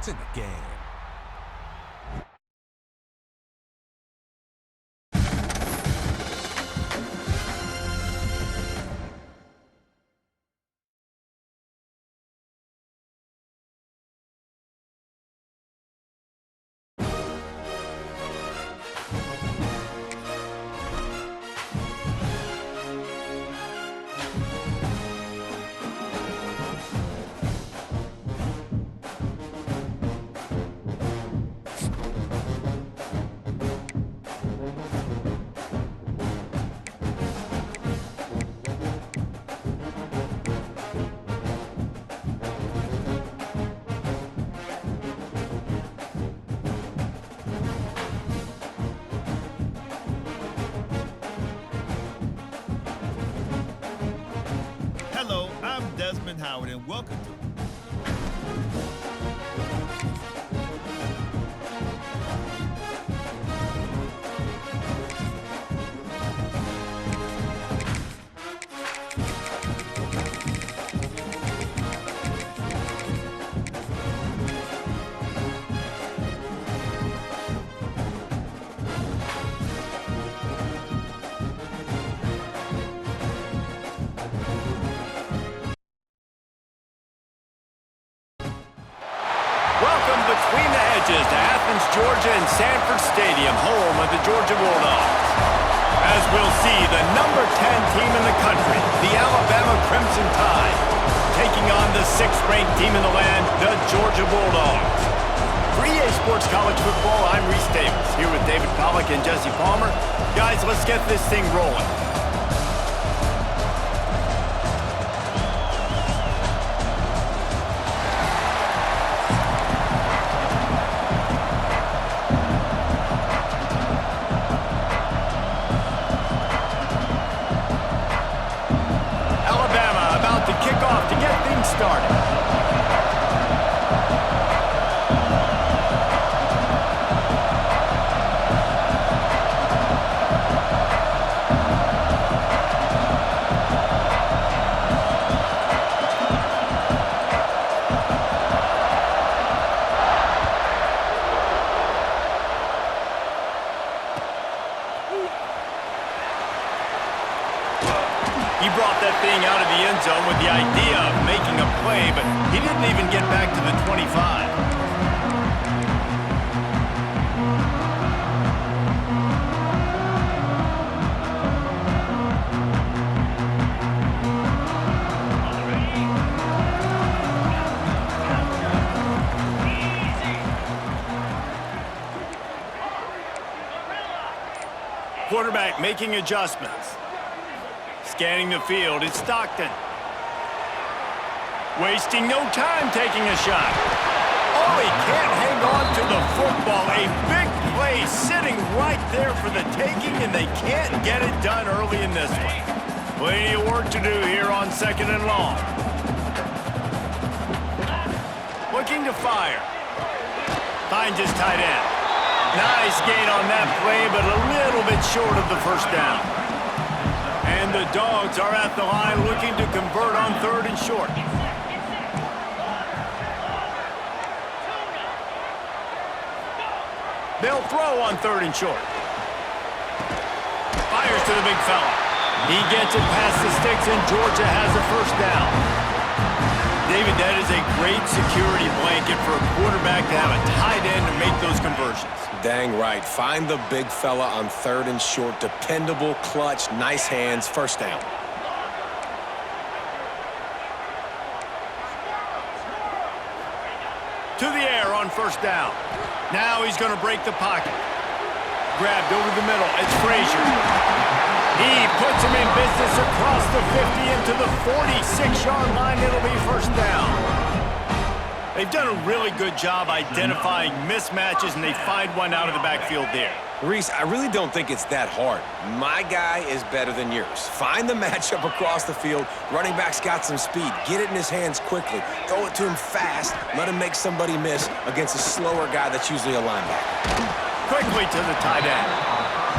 points in the game. Hello, I'm Desmond Howard, and welcome to... Welcome between the hedges to Athens, Georgia and Sanford Stadium, home of the Georgia Bulldogs. As we'll see, the number 10 team in the country, the Alabama Crimson Tide, taking on the 6th-ranked team in the land, the Georgia Bulldogs. For EA Sports College Football, I'm Reese Davis, here with David Pollack and Jesse Palmer. Guys, let's get this thing rolling. To get things started. He brought that thing out of the end zone with the idea of making a play, but he didn't even get back to the 25. Quarterback making adjustments. Scanning the field, it's Stockton. Wasting no time taking a shot. Oh, he can't hang on to the football. A big play sitting right there for the taking, and they can't get it done early in this one. Plenty of work to do here on 2nd and long. Looking to fire. Finds his tight end. Nice gain on that play, but a little bit short of the first down. And the Dogs are at the line looking to convert on 3rd and short. They'll throw on 3rd and short. Fires to the big fella. He gets it past the sticks, and Georgia has a first down. David, that is a great security blanket for a quarterback to have a tight end to make those conversions. Dang right. Find the big fella on 3rd and short. Dependable, clutch, nice hands, first down. To the air on first down. Now he's going to break the pocket. Grabbed over the middle. It's Frazier. He puts him in business across the 50 into the 46-yard line. It'll be first down. They've done a really good job identifying mismatches, and they find one out of the backfield there. Reese, I really don't think it's that hard. My guy is better than yours. Find the matchup across the field. Running back's got some speed. Get it in his hands quickly. Throw it to him fast. Let him make somebody miss against a slower guy that's usually a linebacker. Quickly to the tight end.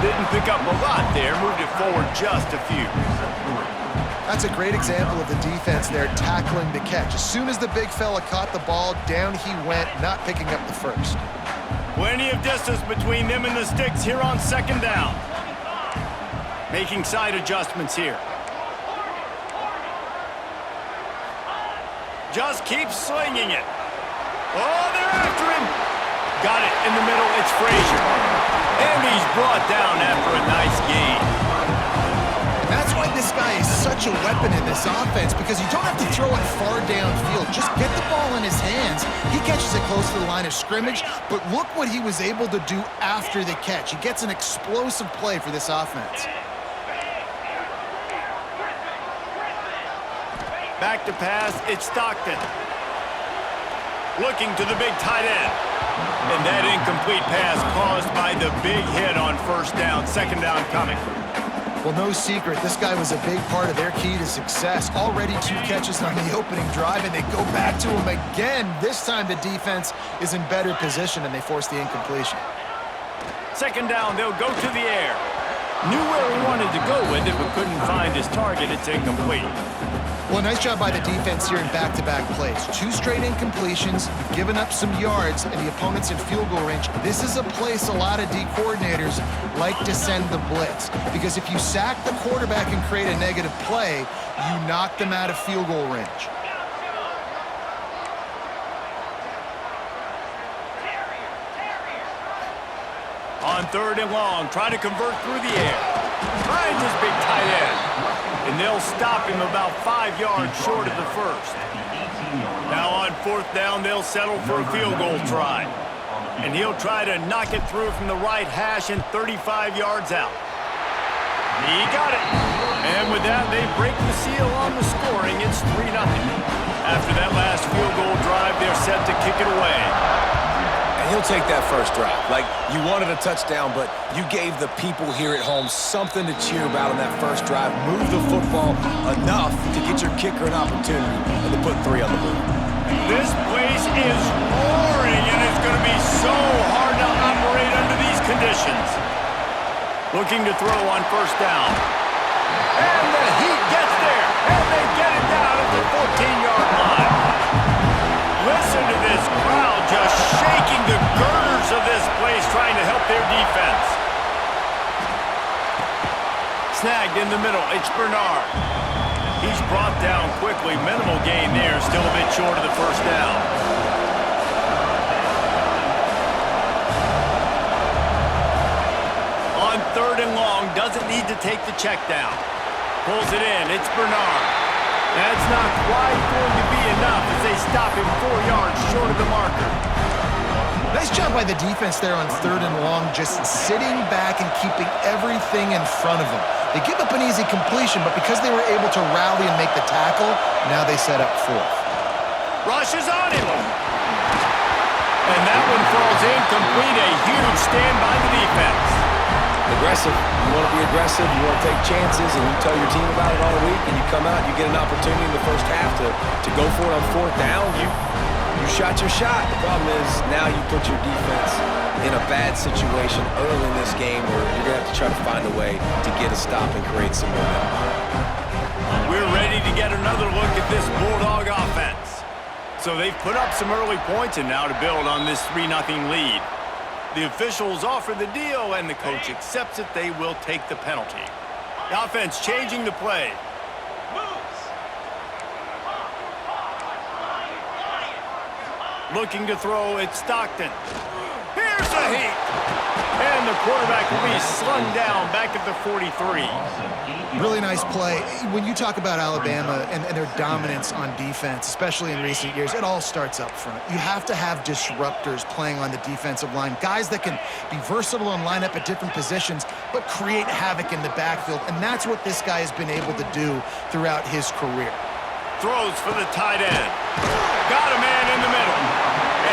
Didn't pick up a lot there. Moved it forward just a few. That's a great example of the defense there tackling the catch. As soon as the big fella caught the ball, down he went, not picking up the first. Plenty of distance between them and the sticks here on second down. Making side adjustments here. Just keep slinging it. Oh, they're after him. Got it in the middle. It's Frazier. And he's brought down after a nice gain. That's why this guy is such a weapon in this offense, because you don't have to throw it far downfield. Just get the ball in his hands. He catches it close to the line of scrimmage, but look what he was able to do after the catch. He gets an explosive play for this offense. Back to pass, it's Stockton. Looking to the big tight end. And that incomplete pass caused by the big hit on first down. Second down coming. Well, no secret, this guy was a big part of their key to success. Already 2 catches on the opening drive, and they go back to him again. This time the defense is in better position, and they force the incompletion. Second down, they'll go to the air. Knew where he wanted to go with it, but couldn't find his target. It's incomplete. Well, nice job by the defense here in back-to-back plays. 2 straight incompletions, you've given up some yards, and the opponent's in field goal range. This is a place a lot of D coordinators like to send the blitz, because if you sack the quarterback and create a negative play, you knock them out of field goal range. On third and long, trying to convert through the air. Finds his big tight end. And they'll stop him about 5 yards short of the first. Now on fourth down, they'll settle for a field goal try. And he'll try to knock it through from the right hash and 35 yards out. He got it. And with that, they break the seal on the scoring. It's 3-0. After that last field goal drive, they're set to kick it away. And he'll take that first drive. Like, you wanted a touchdown, but you gave the people here at home something to cheer about on that first drive. Move the football enough to get your kicker an opportunity and to put 3 on the board. This place is roaring, and it's going to be so hard to operate under these conditions. Looking to throw on first down. And the Heat gets there, and they get it down at the 14-yard line. Listen to this crowd just shaking the girders of this place, trying to help their defense. Snagged in the middle, it's Bernard. He's brought down quickly. Minimal gain there, still a bit short of the first down. On third and long, doesn't need to take the check down. Pulls it in, it's Bernard. That's not quite going to be enough as they stop him 4 yards short of the marker. Nice job by the defense there on third and long, just sitting back and keeping everything in front of them. They give up an easy completion, but because they were able to rally and make the tackle, now they set up fourth. Rush is on him. And that one falls incomplete. A huge stand by the defense. Aggressive. You want to be aggressive, you want to take chances, and you tell your team about it all week, and you come out, you get an opportunity in the first half to go for it on fourth down. You shot your shot. The problem is now you put your defense in a bad situation early in this game where you're going to have to try to find a way to get a stop and create some momentum. We're ready to get another look at this Bulldog offense. So they've put up some early points, and now to build on this 3-0 lead. The officials offer the deal, and the coach accepts it. They will take the penalty. The offense changing the play. Looking to throw, it's Stockton. Here's the Heat. And the quarterback will be slung down back at the 43. Really nice play. When you talk about Alabama and their dominance on defense, especially in recent years, it all starts up front. You have to have disruptors playing on the defensive line, guys that can be versatile and line up at different positions, but create havoc in the backfield, and that's what this guy has been able to do throughout his career. Throws for the tight end. Got a man in the middle.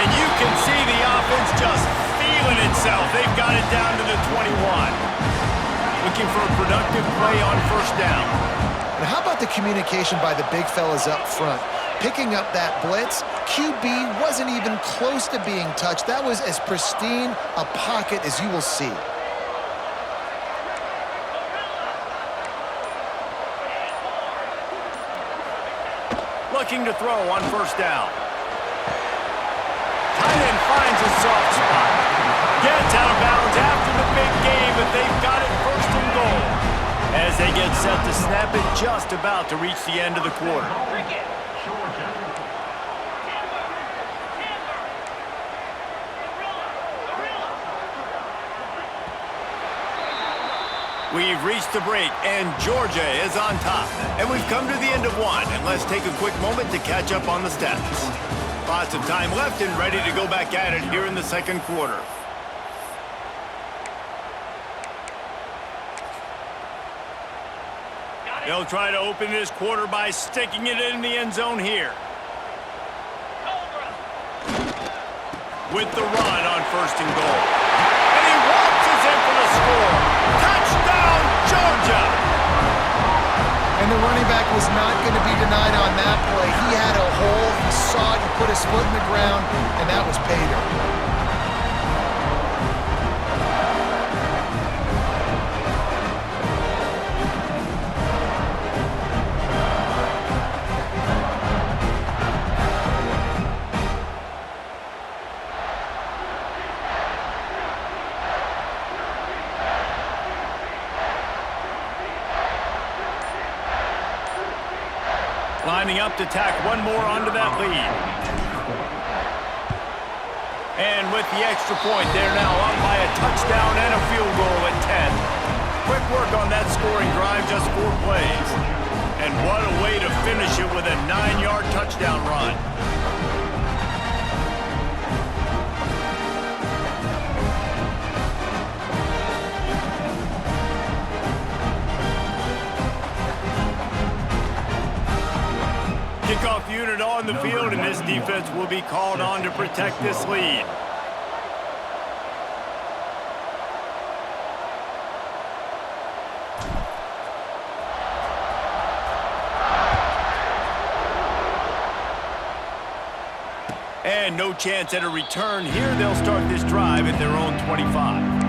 And you can see the offense just feeling itself. They've got it down to the 21. Looking for a productive play on first down. And how about the communication by the big fellas up front? Picking up that blitz, QB wasn't even close to being touched. That was as pristine a pocket as you will see. Looking to throw on first down. Tight end finds a soft spot. Gets out of bounds after the big game, but they've got it first and goal. As they get set to snap it, just about to reach the end of the quarter. We've reached the break, and Georgia is on top. And we've come to the end of one, and let's take a quick moment to catch up on the stats. Lots of time left and ready to go back at it here in the second quarter. They'll try to open this quarter by sticking it in the end zone here. With the run on first and goal. And he waltzes in for the score. Touchdown, Georgia! And the running back was not going to be denied on that play. He had a hole, he saw it, he put his foot in the ground, and that was pay dirt. Lining up to tack one more onto that lead. And with the extra point, they're now up by a touchdown and a field goal at 10. Quick work on that scoring drive, just 4 plays. And what a way to finish it with a 9-yard touchdown run. Kickoff unit on the field, and this defense will be called on to protect this lead. And no chance at a return here. They'll start this drive at their own 25.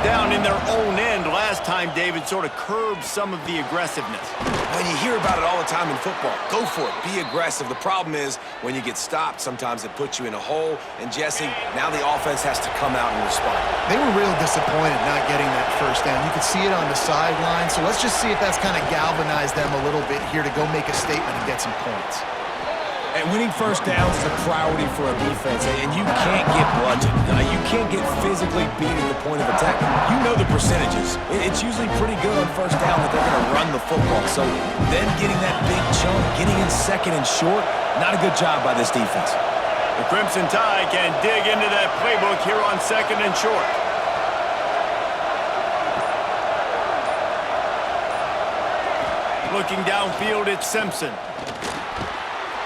Down in their own end. Last time, David sort of curbed some of the aggressiveness. When you hear about it all the time in football, go for it. Be aggressive. The problem is when you get stopped, sometimes it puts you in a hole. And Jesse, now the offense has to come out and respond. They were real disappointed not getting that first down. You could see it on the sideline. So let's just see if that's kind of galvanized them a little bit here to go make a statement and get some points. And winning first downs is a priority for a defense, and you can't get bludgeoned. You can't get physically beat at the point of attack. You know the percentages. It's usually pretty good on first down that they're going to run the football. So then getting that big chunk, getting in second and short, not a good job by this defense. The Crimson Tide can dig into that playbook here on second and short. Looking downfield, it's Simpson.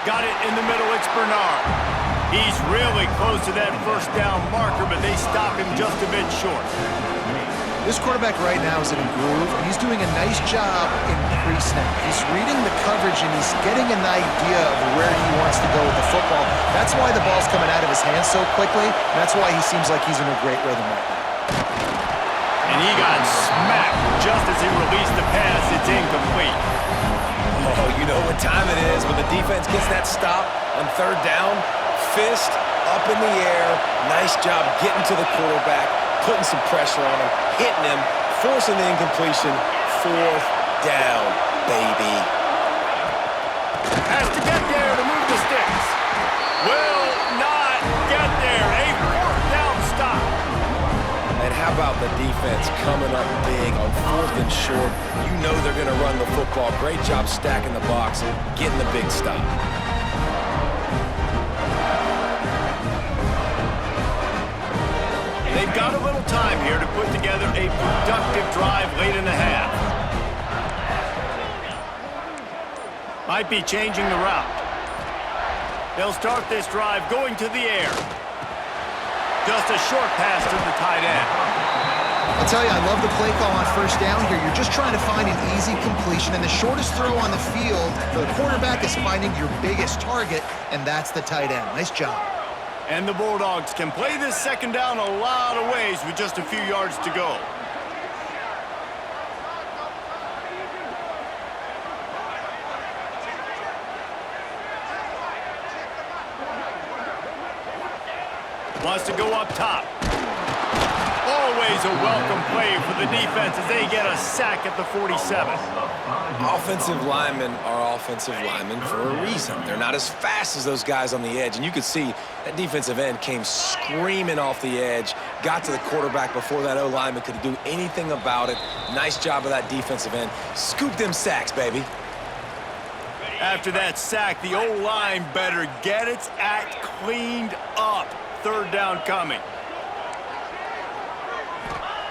Got it in the middle, it's Bernard. He's really close to that first down marker, but they stop him just a bit short. This quarterback right now is in a groove, and he's doing a nice job in pre-snap. He's reading the coverage, and he's getting an idea of where he wants to go with the football. That's why the ball's coming out of his hands so quickly. That's why he seems like he's in a great rhythm right now. And he got smacked just as he released the pass. It's incomplete. Oh, you know what time it is when the defense gets that stop on third down. Fist up in the air. Nice job getting to the quarterback, putting some pressure on him, hitting him, forcing the incompletion. Fourth down, baby. Has to get there to move the sticks. Will not get there. A fourth down stop. And how about the defense coming up big on fourth and short? You know they're going to run the football. Great job stacking the box, getting the big stop. They've got a little time here to put together a productive drive late in the half. Might be changing the route. They'll start this drive going to the air. Just a short pass to the tight end. I'll tell you, I love the play call on first down here. You're just trying to find an easy completion, and the shortest throw on the field for the quarterback is finding your biggest target, and that's the tight end. Nice job. And the Bulldogs can play this second down a lot of ways with just a few yards to go. Wants to go up top. Always a welcome play for the defense as they get a sack at the 47. Offensive linemen are offensive linemen for a reason. They're not as fast as those guys on the edge, and you could see that defensive end came screaming off the edge, got to the quarterback before that O-lineman could do anything about it. Nice job of that defensive end. Scoop them sacks, baby. After that sack, the O-line better get its act cleaned up. Third down coming.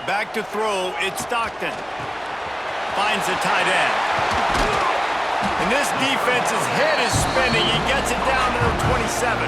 Back to throw, it's Stockton. Finds the tight end. And this defense's head is spinning. He gets it down to the 27.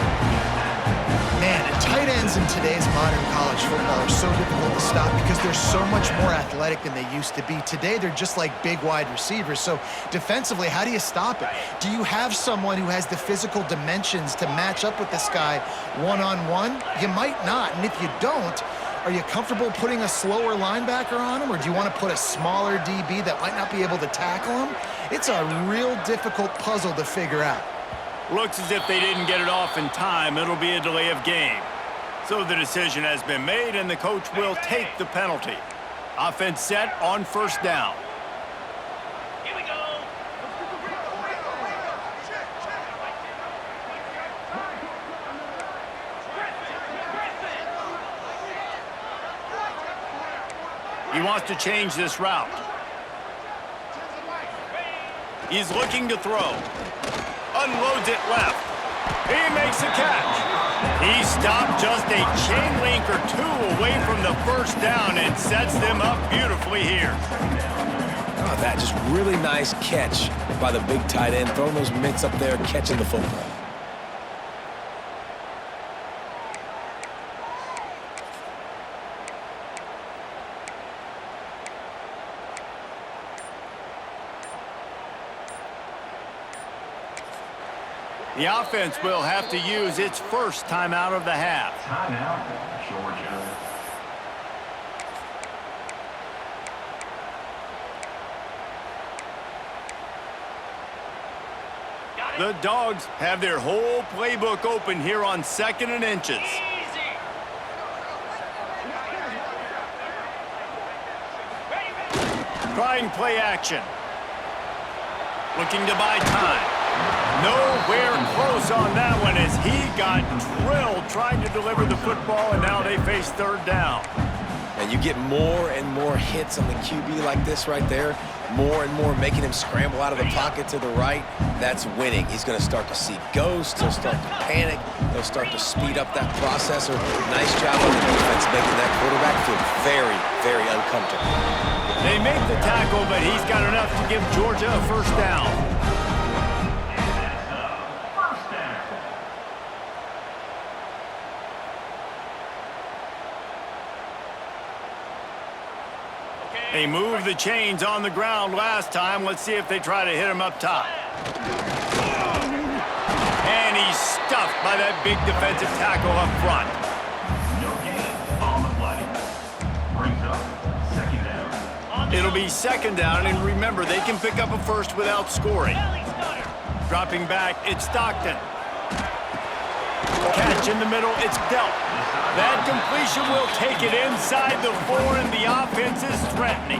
Man, and tight ends in today's modern college football are so difficult to stop because they're so much more athletic than they used to be. Today, they're just like big wide receivers. So defensively, how do you stop it? Do you have someone who has the physical dimensions to match up with this guy one-on-one? You might not. And if you don't, are you comfortable putting a slower linebacker on him, or do you want to put a smaller DB that might not be able to tackle him? It's a real difficult puzzle to figure out. Looks as if they didn't get it off in time. It'll be a delay of game. So the decision has been made, and the coach will take the penalty. Offense set on first down. Here we go. He wants to change this route. He's looking to throw. Unloads it left. He makes a catch. He stopped just a chain link or two away from the first down and sets them up beautifully here. Oh, that just really nice catch by the big tight end, throwing those mitts up there, catching the football. The offense will have to use its first timeout of the half. Timeout, Georgia. The Dogs have their whole playbook open here on 2nd and inches. Trying play action. Looking to buy time. Nowhere close on that one as he got drilled trying to deliver the football, and now they face third down. And you get more and more hits on the QB like this right there, more and more making him scramble out of the pocket to the right. That's winning. He's going to start to see ghosts. He'll start to panic. He'll start to speed up that processor. Nice job on the defense making that quarterback feel very, very uncomfortable. They make the tackle, but he's got enough to give Georgia a first down. They moved the chains on the ground last time. Let's see if they try to hit him up top. And he's stuffed by that big defensive tackle up front. No gain on the play. Brings up second down. It'll be second down, and remember, they can pick up a first without scoring. Dropping back, it's Stockton. Catch in the middle, it's dealt. That completion will take it inside the 4, and the offense is threatening.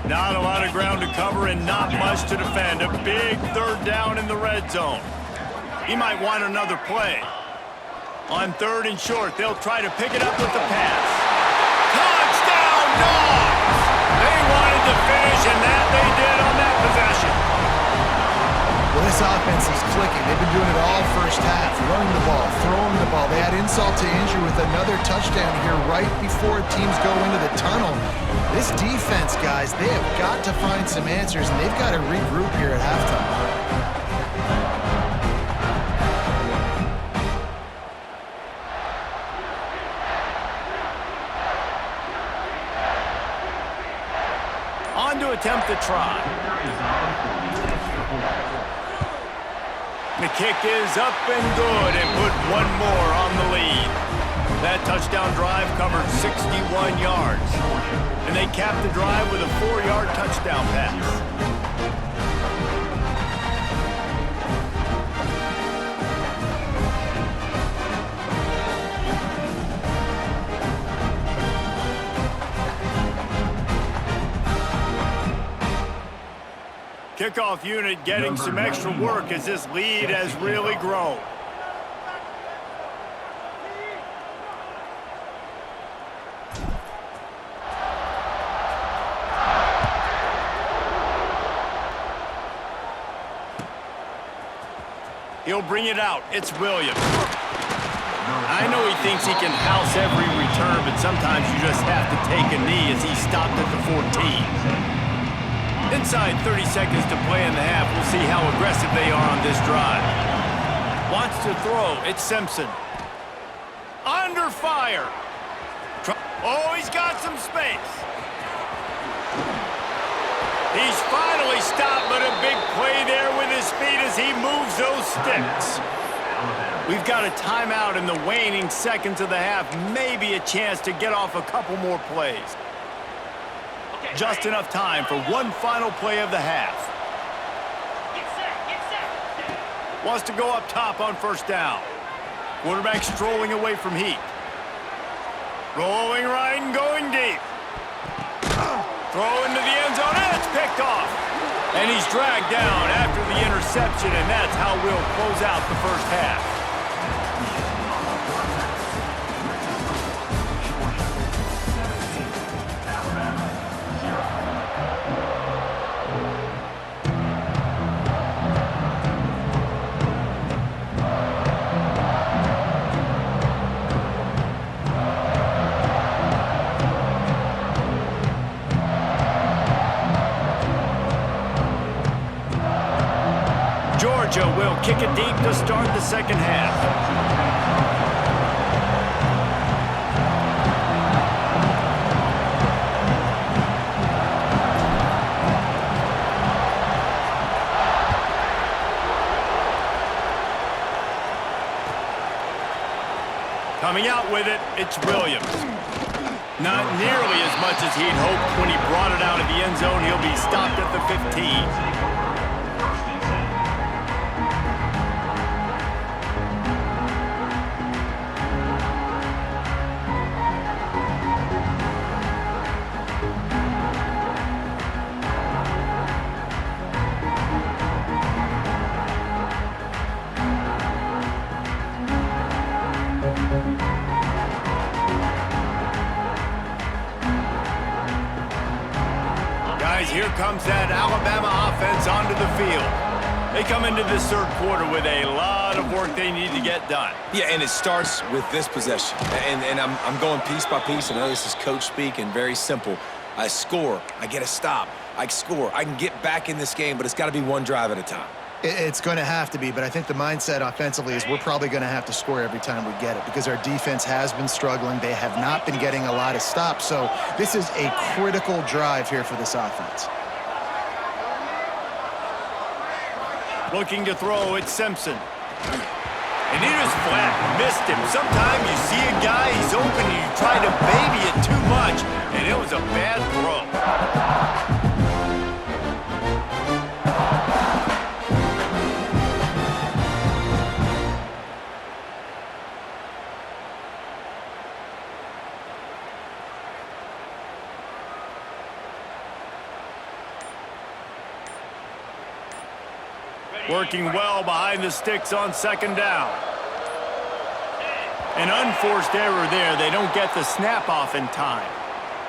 Not a lot of ground to cover and not much to defend. A big third down in the red zone. He might want another play. On 3rd and short, they'll try to pick it up with the pass. Touchdown, Dogs! They wanted to finish, and that they did on that possession. Well, this offense is clicking. They've been doing it all first half. Running the ball, throwing the ball. They had insult to injury with another touchdown here right before teams go into the tunnel. This defense, guys, they have got to find some answers, and they've got to regroup here at halftime. on to attempt the try. The kick is up and good and put one more on the lead. That touchdown drive covered 61 yards. And they capped the drive with a 4-yard touchdown pass. Kickoff unit getting some extra work as this lead has really grown. He'll bring it out. It's Williams. I know he thinks he can house every return, but sometimes you just have to take a knee as he stopped at the 14. Inside 30 seconds to play in the half. We'll see how aggressive they are on this drive. Wants to throw. It's Simpson. Under fire. Oh, he's got some space. He's finally stopped, but a big play there with his feet as he moves those sticks. We've got a timeout in the waning seconds of the half. Maybe a chance to get off a couple more plays. Just enough time for one final play of the half. Wants to go up top on first down. Quarterback strolling away from heat. Rolling right and going deep. Throw into the end zone, and it's picked off. And he's dragged down after the interception, and that's how we'll close out the first half. Georgia will kick it deep to start the second half. Coming out with it, it's Williams. Not nearly as much as he'd hoped when he brought it out of the end zone. He'll be stopped at the 15. Here comes that Alabama offense onto the field. They come into this third quarter with a lot of work they need to get done. Yeah, and it starts with this possession. And I'm going piece by piece. I know this is coach speak and very simple. I score, I get a stop, I score. I can get back in this game, but it's got to be one drive at a time. It's going to have to be, but I think the mindset offensively is we're probably going to have to score every time we get it because our defense has been struggling. They have not been getting a lot of stops, so this is a critical drive here for this offense. Looking to throw, it's Simpson. And he just flat missed him. Sometimes you see a guy, he's open, and you try to baby it too much, and it was a bad throw. Working well behind the sticks on second down. An unforced error there. They don't get the snap off in time.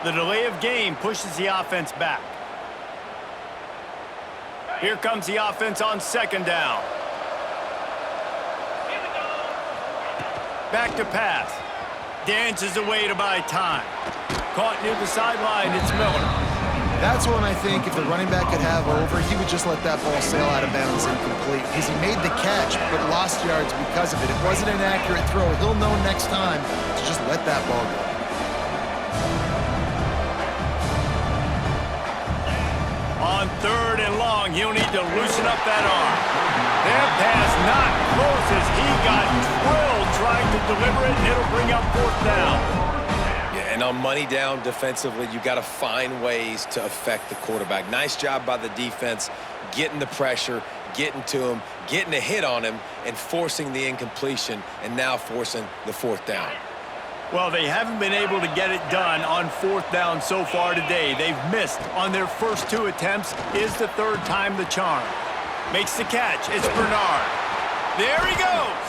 The delay of game pushes the offense back. Here comes the offense on second down. Back to pass. Dances away to buy time. Caught near the sideline, it's Miller. That's one I think if the running back could have over, he would just let that ball sail out of bounds incomplete because he made the catch but lost yards because of it. It wasn't an accurate throw. He'll know next time to just let that ball go. On 3rd and long, he'll need to loosen up that arm. That pass not close as he got drilled trying to deliver it, and it'll bring up 4th down. Yeah, and on money down defensively, you got to find ways to affect the quarterback. Nice job by the defense, getting the pressure, getting to him, getting a hit on him, and forcing the incompletion, and now forcing the 4th down. Well, they haven't been able to get it done on 4th down so far today. They've missed on their first 2 attempts. Is the 3rd time the charm. Makes the catch. It's Bernard. There he goes.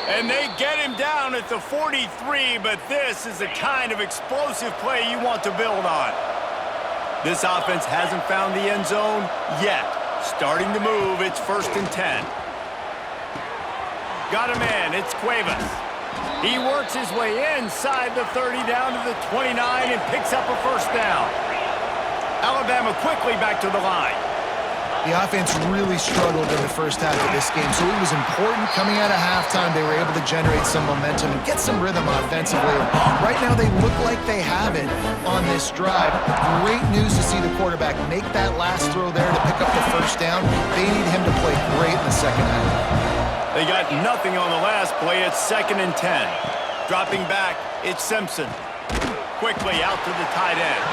And they get him down at the 43, but this is the kind of explosive play you want to build on. This offense hasn't found the end zone yet. Starting to move. It's 1st and 10. Got a man. It's Cuevas. He works his way inside the 30 down to the 29 and picks up a 1st down. Alabama quickly back to the line. The offense really struggled in the first half of this game, so it was important coming out of halftime they were able to generate some momentum and get some rhythm offensively. Right now they look like they have it on this drive. Great news to see the quarterback make that last throw there to pick up the 1st down. They need him to play great in the second half. They got nothing on the last play. It's 2nd and 10. Dropping back, it's Simpson. Quickly out to the tight end.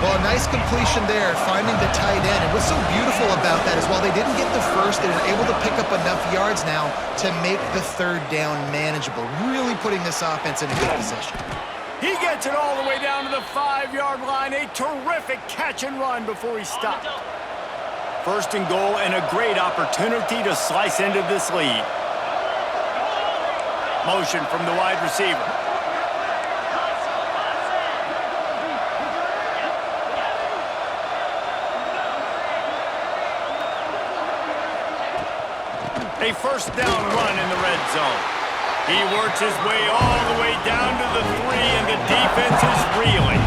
Well, a nice completion there, finding the tight end. And what's so beautiful about that is while they didn't get the first, they were able to pick up enough yards now to make the 3rd down manageable, really putting this offense in a good position. He gets it all the way down to the 5-yard line. A terrific catch and run before he stopped. 1st and goal and a great opportunity to slice into this lead. Motion from the wide receiver. A 1st down run in the red zone. He works his way all the way down to the 3, and the defense is reeling.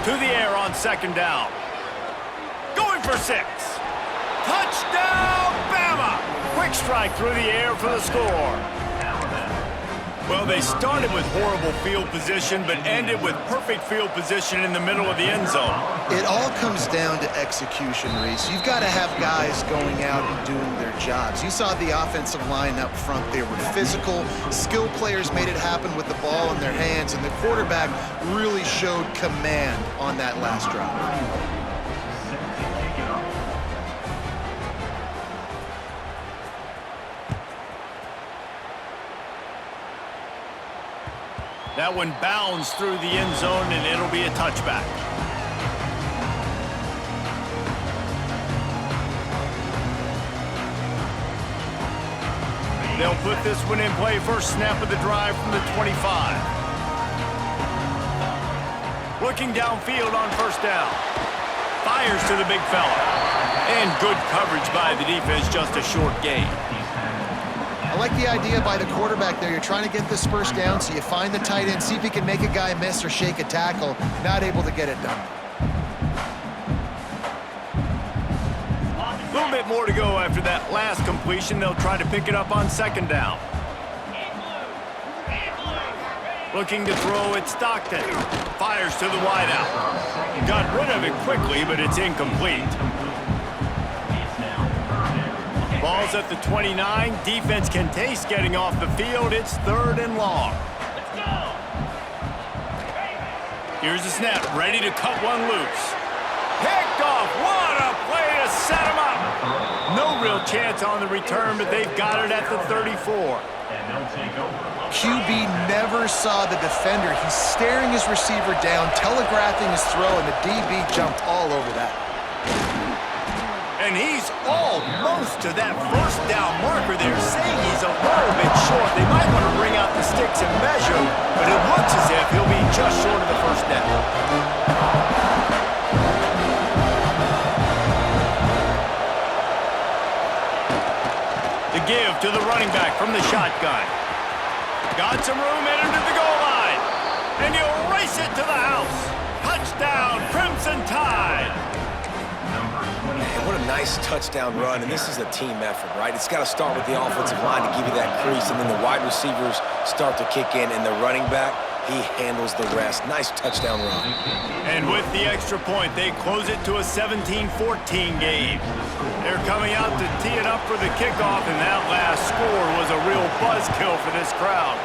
To the air on 2nd down. Going for 6. Touchdown, Bama! Quick strike through the air for the score. Well, they started with horrible field position, but ended with perfect field position in the middle of the end zone. It all comes down to execution, Reese. You've got to have guys going out and doing their jobs. You saw the offensive line up front. They were physical. Skilled players made it happen with the ball in their hands, and the quarterback really showed command on that last drive. That one bounds through the end zone, and it'll be a touchback. They'll put this one in play. First snap of the drive from the 25. Looking downfield on 1st down. Fires to the big fella. And good coverage by the defense, just a short gain. I like the idea by the quarterback there. You're trying to get this 1st down, so you find the tight end, see if he can make a guy miss or shake a tackle. Not able to get it done. A little bit more to go after that last completion. They'll try to pick it up on 2nd down. Looking to throw it, Stockton. Fires to the wideout. Got rid of it quickly, but it's incomplete. Ball's at the 29. Defense can taste getting off the field. It's 3rd and long. Here's the snap. Ready to cut one loose. Picked off. What a play to set him up. No real chance on the return, but they've got it at the 34. QB never saw the defender. He's staring his receiver down, telegraphing his throw, and the DB jumped all over that. And he's almost to that 1st down marker there, saying he's a little bit short. They might want to bring out the sticks and measure, but it looks as if he'll be just short of the 1st down. The give to the running back from the shotgun. Got some room in into the goal line. And he'll race it to the house. Touchdown, Crimson Tide. Man, what a nice touchdown run, and this is a team effort, right? It's got to start with the offensive line to give you that crease, and then the wide receivers start to kick in, and the running back He handles the rest. Nice touchdown run. And with the extra point, they close it to a 17-14 game. They're coming out to tee it up for the kickoff, and that last score was a real buzzkill for this crowd.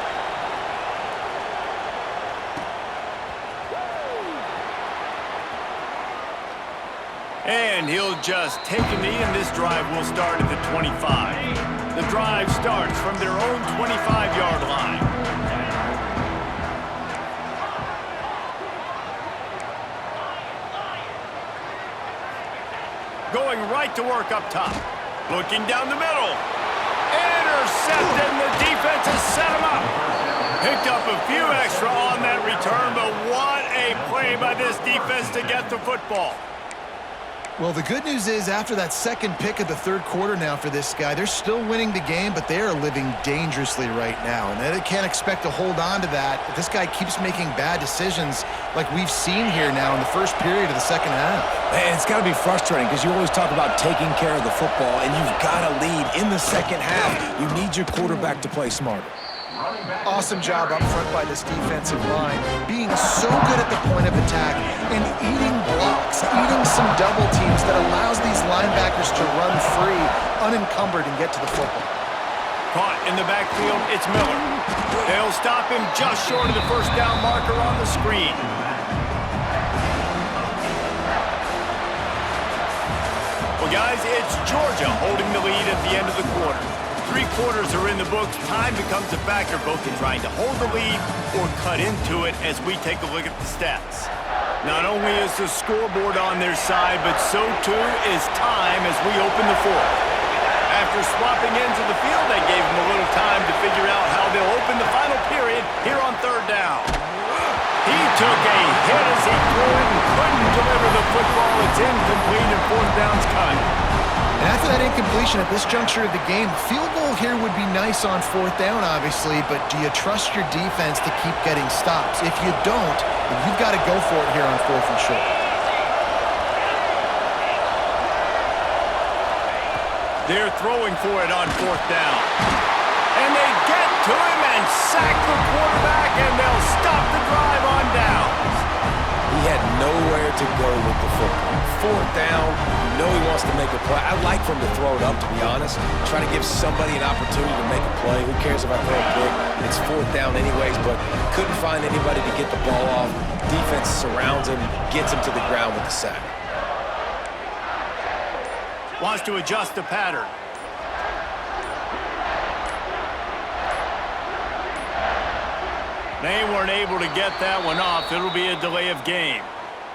And he'll just take a knee, and this drive will start at the 25. The drive starts from their own 25-yard line. Going right to work up top. Looking down the middle. Intercepted, and the defense has set him up. Picked up a few extra on that return, but what a play by this defense to get the football. Well, the good news is after that second pick of the third quarter now for this guy, they're still winning the game, but they are living dangerously right now. And they can't expect to hold on to that. But this guy keeps making bad decisions like we've seen here now in the first period of the second half. And it's got to be frustrating because you always talk about taking care of the football, and you've got to lead in the second half. You need your quarterback to play smarter. Awesome job up front by this defensive line, being so good at the point of attack and eating blocks, eating some double teams that allows these linebackers to run free, unencumbered, and get to the football. Caught in the backfield, it's Miller. They'll stop him just short of the first down marker on the screen. Well, guys, it's Georgia holding the lead at the end of the quarter. 3 quarters are in the books. Time becomes a factor both in trying to hold the lead or cut into it as we take a look at the stats. Not only is the scoreboard on their side, but so too is time as we open the fourth. After swapping ends of the field, they gave them a little time to figure out how they'll open the final period here on third down. He took a hit as he threw it and couldn't deliver the football. It's incomplete and fourth down's cut. And after that incompletion at this juncture of the game, field goal here would be nice on fourth down, obviously, but do you trust your defense to keep getting stops? If you don't, then you've got to go for it here on fourth and short. They're throwing for it on fourth down. And they get to him and sack the quarterback, and they'll stop the drive on downs. He had nowhere to go with the football. Fourth down, you know he wants to make a play. I like for him to throw it up, to be honest. Try to give somebody an opportunity to make a play. Who cares if I throw a pick? It's fourth down anyways, but couldn't find anybody to get the ball off. Defense surrounds him, gets him to the ground with the sack. Wants to adjust the pattern. They weren't able to get that one off. It'll be a delay of game.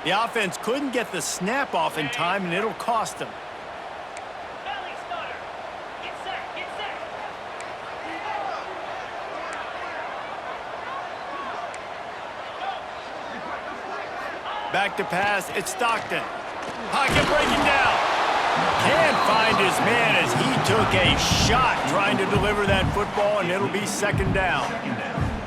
The offense couldn't get the snap off in time, and it'll cost them. Back to pass, it's Stockton. Pocket breaking down. Can't find his man as he took a shot trying to deliver that football, and it'll be second down.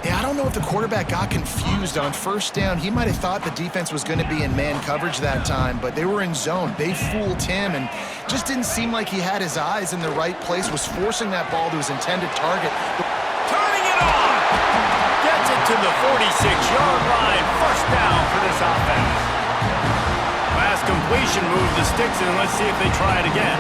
Yeah, I don't know if the quarterback got confused on first down. He might have thought the defense was going to be in man coverage that time, but they were in zone. They fooled him and just didn't seem like he had his eyes in the right place, was forcing that ball to his intended target. Turning it on! Gets it to the 46-yard line. First down for this offense. Last completion moved the sticks, and let's see if they try it again.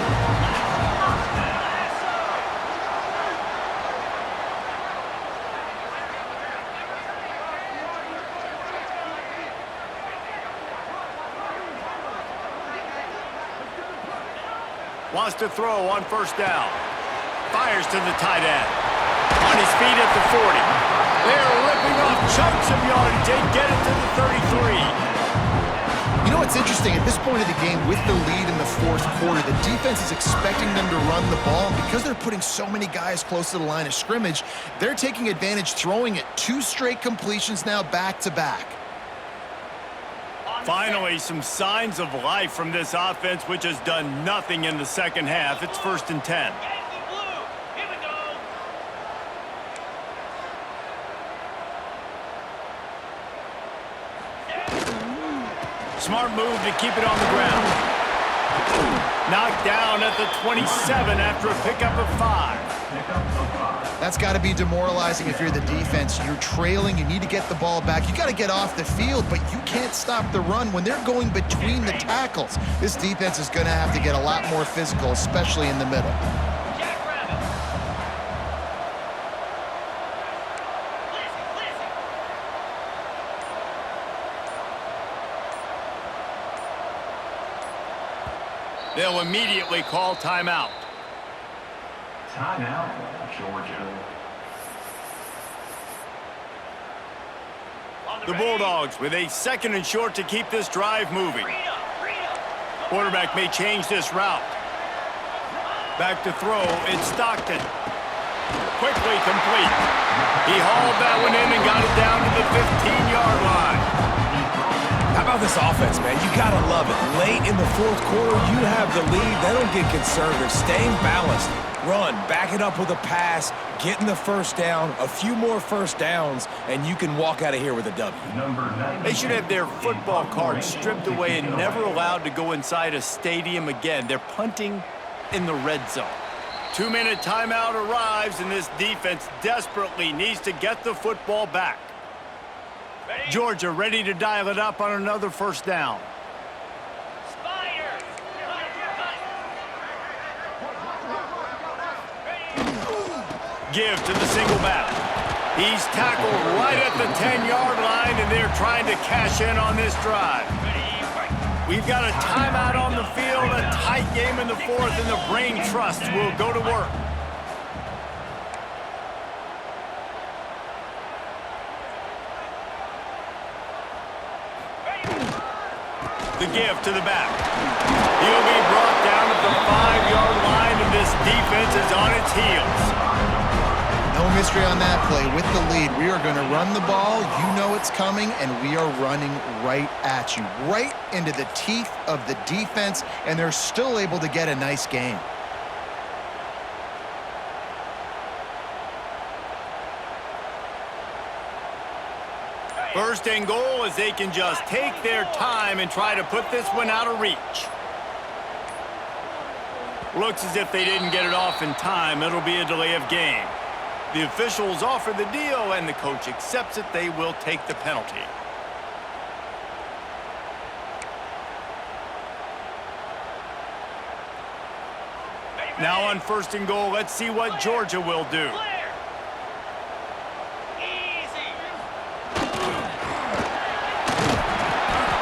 Wants to throw on first down. Fires to the tight end. On his feet at the 40. They're ripping off chunks of yardage. They get it to the 33. You know what's interesting? At this point of the game, with the lead in the fourth quarter, the defense is expecting them to run the ball. And because they're putting so many guys close to the line of scrimmage, they're taking advantage, throwing it 2 straight completions now back-to-back. Finally, some signs of life from this offense, which has done nothing in the second half. It's 1st and 10. Smart move to keep it on the ground. Knocked down at the 27 after a pickup of 5. That's got to be demoralizing if you're the defense. You're trailing, you need to get the ball back. You got to get off the field, but you can't stop the run when they're going between the tackles. This defense is going to have to get a lot more physical, especially in the middle. They'll immediately call timeout. Timeout, Georgia. The Bulldogs with a 2nd and short to keep this drive moving. Quarterback may change this route. Back to throw, it's Stockton. Quickly complete. He hauled that one in and got it down to the 15-yard line. How about this offense, man? You gotta love it. Late in the 4th quarter, you have the lead. They don't get conservative. Staying balanced. Run, back it up with a pass, getting the first down, a few more first downs, and you can walk out of here with a W. They should have their football cards stripped away and never allowed to go inside a stadium again. They're punting in the red zone. 2-minute timeout arrives, and this defense desperately needs to get the football back. Georgia ready to dial it up on another first down. Give to the single back. He's tackled right at the 10-yard line, and they're trying to cash in on this drive. We've got a timeout on the field, a tight game in the 4th, and the Brain Trust will go to work. The give to the back. He'll be brought down at the 5-yard line, and this defense is on its heels. No mystery on that play. With the lead, we are going to run the ball. You know it's coming, and we are running right at you, right into the teeth of the defense, and they're still able to get a nice game. First and goal as they can just take their time and try to put this one out of reach. Looks as if they didn't get it off in time. It'll be a delay of game. The officials offer the deal, and the coach accepts it. They will take the penalty. Now on first and goal, let's see what Georgia will do.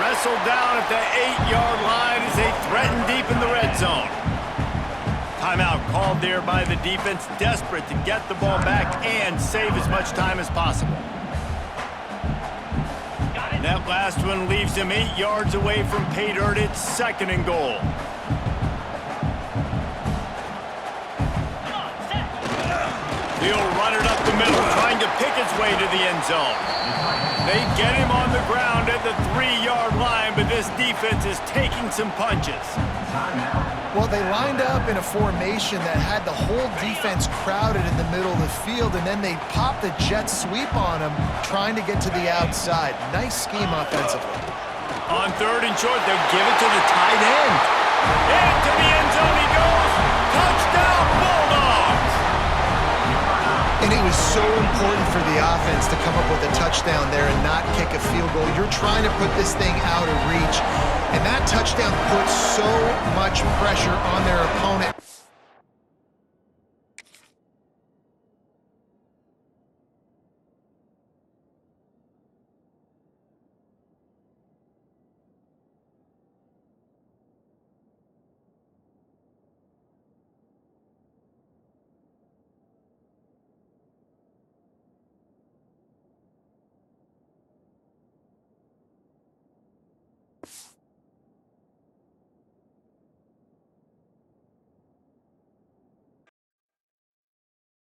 Wrestled down at the 8-yard line as they threaten deep in the red zone. Timeout called there by the defense, desperate to get the ball back and save as much time as possible. That last one leaves him 8 yards away from pay dirt. It's 2nd and goal. He'll run it up the middle, trying to pick its way to the end zone. They get him on the ground at the 3-yard line, but this defense is taking some punches. Well, they lined up in a formation that had the whole defense crowded in the middle of the field, and then they popped the jet sweep on them, trying to get to the outside. Nice scheme offensively. On 3rd and short, they'll give it to the tight end. Into the end zone he goes. Touchdown, Bulldogs! And it was so important for the offense to come up with a touchdown there and not kick a field goal. You're trying to put this thing out of reach, and that touchdown puts so much pressure on their opponent.